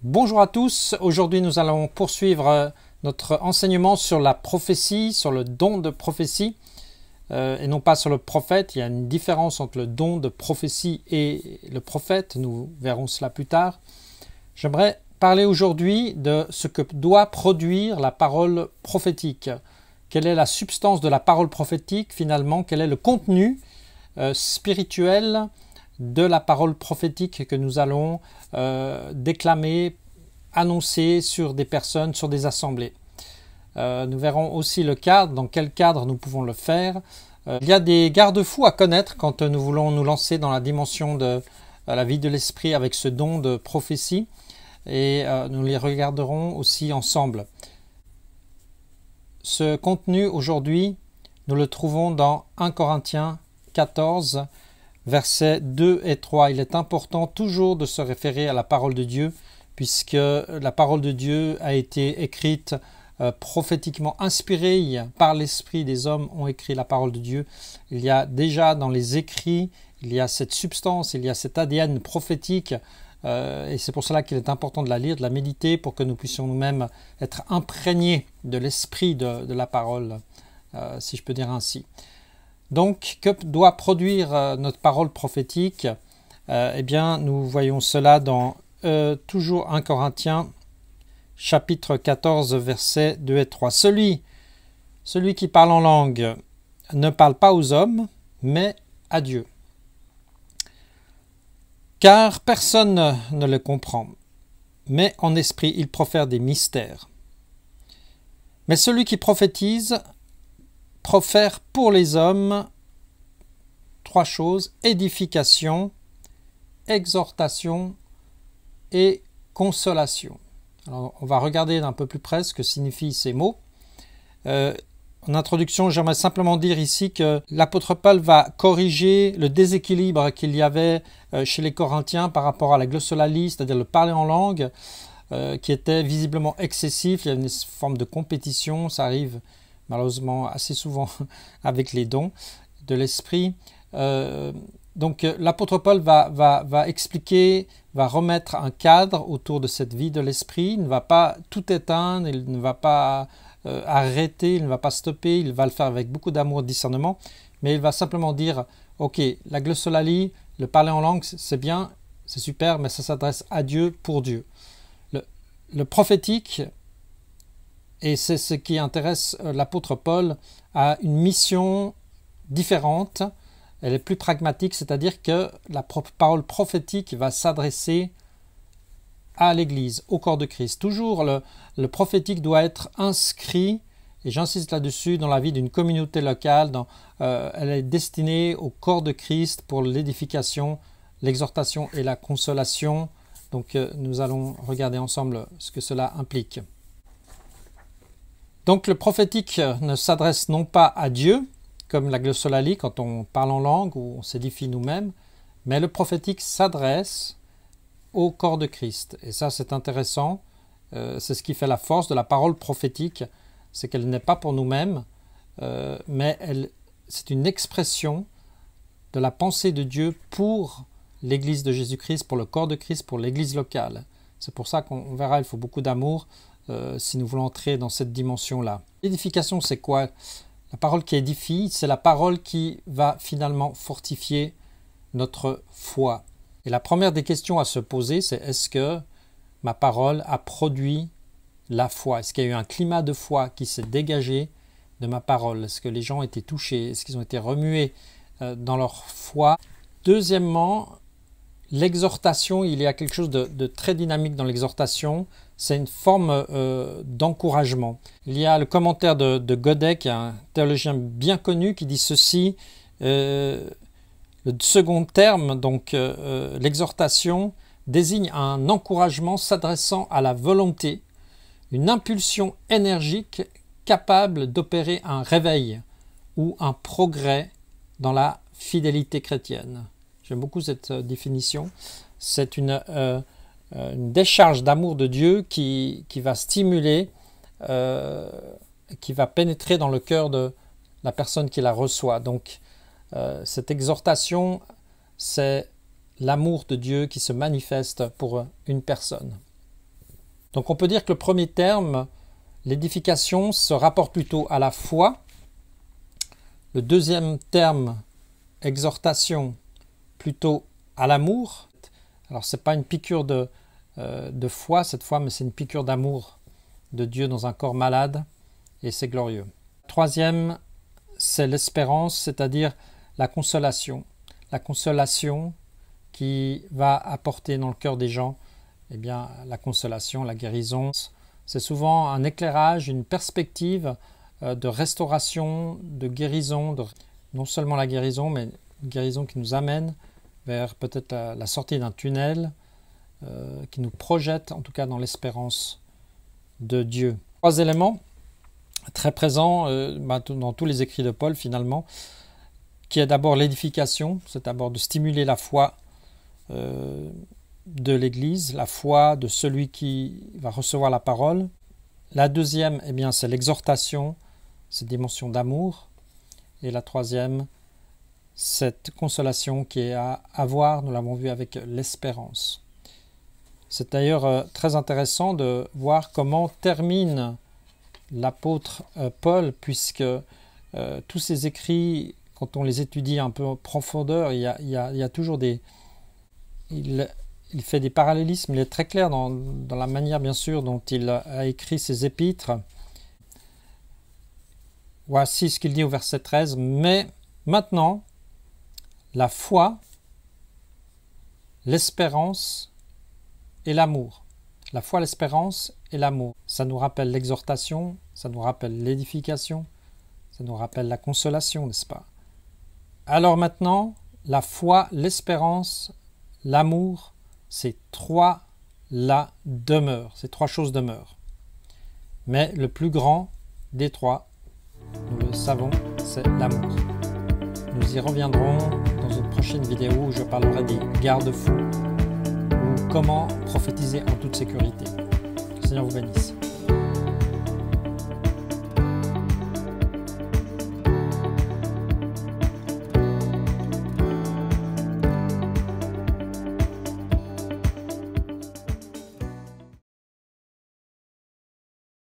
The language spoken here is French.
Bonjour à tous, aujourd'hui nous allons poursuivre notre enseignement sur la prophétie, sur le don de prophétie et non pas sur le prophète. Il y a une différence entre le don de prophétie et le prophète, nous verrons cela plus tard. J'aimerais parler aujourd'hui de ce que doit produire la parole prophétique. Quelle est la substance de la parole prophétique finalement? Quel est le contenu spirituel de la parole prophétique que nous allons déclamer, annoncer sur des personnes, sur des assemblées. Nous verrons aussi le cadre, dans quel cadre nous pouvons le faire. Il y a des garde-fous à connaître quand nous voulons nous lancer dans la dimension de la vie de l'esprit avec ce don de prophétie et nous les regarderons aussi ensemble. Ce contenu aujourd'hui, nous le trouvons dans 1 Corinthiens 14, versets 2 et 3. Il est important toujours de se référer à la parole de Dieu, puisque la parole de Dieu a été écrite prophétiquement inspirée par l'esprit des hommes ont écrit la parole de Dieu. Il y a déjà dans les écrits, il y a cette substance, il y a cet ADN prophétique, et c'est pour cela qu'il est important de la lire, de la méditer, pour que nous puissions nous-mêmes être imprégnés de l'esprit de la parole, si je peux dire ainsi. Donc, que doit produire notre parole prophétique? Eh bien, nous voyons cela dans toujours 1 Corinthiens, chapitre 14, versets 2 et 3. Celui qui parle en langue ne parle pas aux hommes, mais à Dieu. Car personne ne le comprend, mais en esprit il profère des mystères. Mais celui qui prophétise profère pour les hommes trois choses: édification, exhortation et consolation. Alors, on va regarder d'un peu plus près ce que signifient ces mots. En introduction, j'aimerais simplement dire ici que l'apôtre Paul va corriger le déséquilibre qu'il y avait chez les Corinthiens par rapport à la glossolalie, c'est-à-dire le parler en langue, qui était visiblement excessif. Il y a une forme de compétition, ça arrive malheureusement assez souvent avec les dons de l'esprit. Donc l'apôtre Paul va expliquer, va remettre un cadre autour de cette vie de l'esprit. Il ne va pas tout éteindre, il ne va pas arrêter, il ne va pas stopper, il va le faire avec beaucoup d'amour et de discernement, mais il va simplement dire, ok, la glossolalie, le parler en langue, c'est bien, c'est super, mais ça s'adresse à Dieu, pour Dieu. Le prophétique, et c'est ce qui intéresse l'apôtre Paul, a une mission différente. Elle est plus pragmatique, c'est-à-dire que la parole prophétique va s'adresser à l'Église, au corps de Christ. Toujours, le prophétique doit être inscrit, et j'insiste là-dessus, dans la vie d'une communauté locale. Elle est destinée au corps de Christ pour l'édification, l'exhortation et la consolation. Donc nous allons regarder ensemble ce que cela implique. Donc le prophétique ne s'adresse non pas à Dieu, comme la glossolalie quand on parle en langue ou on s'édifie nous-mêmes, mais le prophétique s'adresse au corps de Christ. Et ça, c'est intéressant. C'est ce qui fait la force de la parole prophétique, c'est qu'elle n'est pas pour nous-mêmes, mais c'est une expression de la pensée de Dieu pour l'Église de Jésus-Christ, pour le corps de Christ, pour l'Église locale. C'est pour ça qu'on verra, il faut beaucoup d'amour si nous voulons entrer dans cette dimension-là. L'édification, c'est quoi? La parole qui édifie, c'est la parole qui va finalement fortifier notre foi. Et la première des questions à se poser, c'est: est-ce que ma parole a produit la foi? Est-ce qu'il y a eu un climat de foi qui s'est dégagé de ma parole? Est-ce que les gens ont été touchés? Est-ce qu'ils ont été remués dans leur foi? Deuxièmement, l'exhortation, il y a quelque chose de très dynamique dans l'exhortation. C'est une forme d'encouragement. Il y a le commentaire de Godet, qui est un théologien bien connu, qui dit ceci: le second terme, donc l'exhortation, désigne un encouragement s'adressant à la volonté, une impulsion énergique capable d'opérer un réveil ou un progrès dans la fidélité chrétienne. J'aime beaucoup cette définition. C'est une décharge d'amour de Dieu qui va stimuler, qui va pénétrer dans le cœur de la personne qui la reçoit. Donc, cette exhortation, c'est l'amour de Dieu qui se manifeste pour une personne. Donc on peut dire que le premier terme, l'édification, se rapporte plutôt à la foi. Le deuxième terme, exhortation, plutôt à l'amour. Alors ce n'est pas une piqûre de foi cette fois, mais c'est une piqûre d'amour de Dieu dans un corps malade, et c'est glorieux. Troisième, c'est l'espérance, c'est-à-dire la consolation. La consolation qui va apporter dans le cœur des gens eh bien, la consolation, la guérison. C'est souvent un éclairage, une perspective de restauration, de guérison, non seulement la guérison, mais une guérison qui nous amène vers peut-être la sortie d'un tunnel, qui nous projette en tout cas dans l'espérance de Dieu. Trois éléments très présents dans tous les écrits de Paul finalement, qui est d'abord l'édification, c'est d'abord de stimuler la foi de l'Église, la foi de celui qui va recevoir la parole. La deuxième, eh bien, c'est l'exhortation, cette dimension d'amour. Et la troisième, cette consolation qui est à avoir, nous l'avons vu avec l'espérance. C'est d'ailleurs très intéressant de voir comment termine l'apôtre Paul, puisque tous ces écrits, quand on les étudie un peu en profondeur, il y a toujours des... Il fait des parallélismes, il est très clair dans la manière bien sûr dont il a écrit ses épîtres. Voici ce qu'il dit au verset 13. Mais maintenant, la foi, l'espérance et l'amour. La foi, l'espérance et l'amour. Ça nous rappelle l'exhortation, ça nous rappelle l'édification, ça nous rappelle la consolation, n'est-ce pas? Alors maintenant, la foi, l'espérance, l'amour, ces trois-là demeurent, ces trois choses demeurent. Mais le plus grand des trois, nous le savons, c'est l'amour. Nous y reviendrons dans une prochaine vidéo où je parlerai des garde-fous ou comment prophétiser en toute sécurité. Que le Seigneur vous bénisse.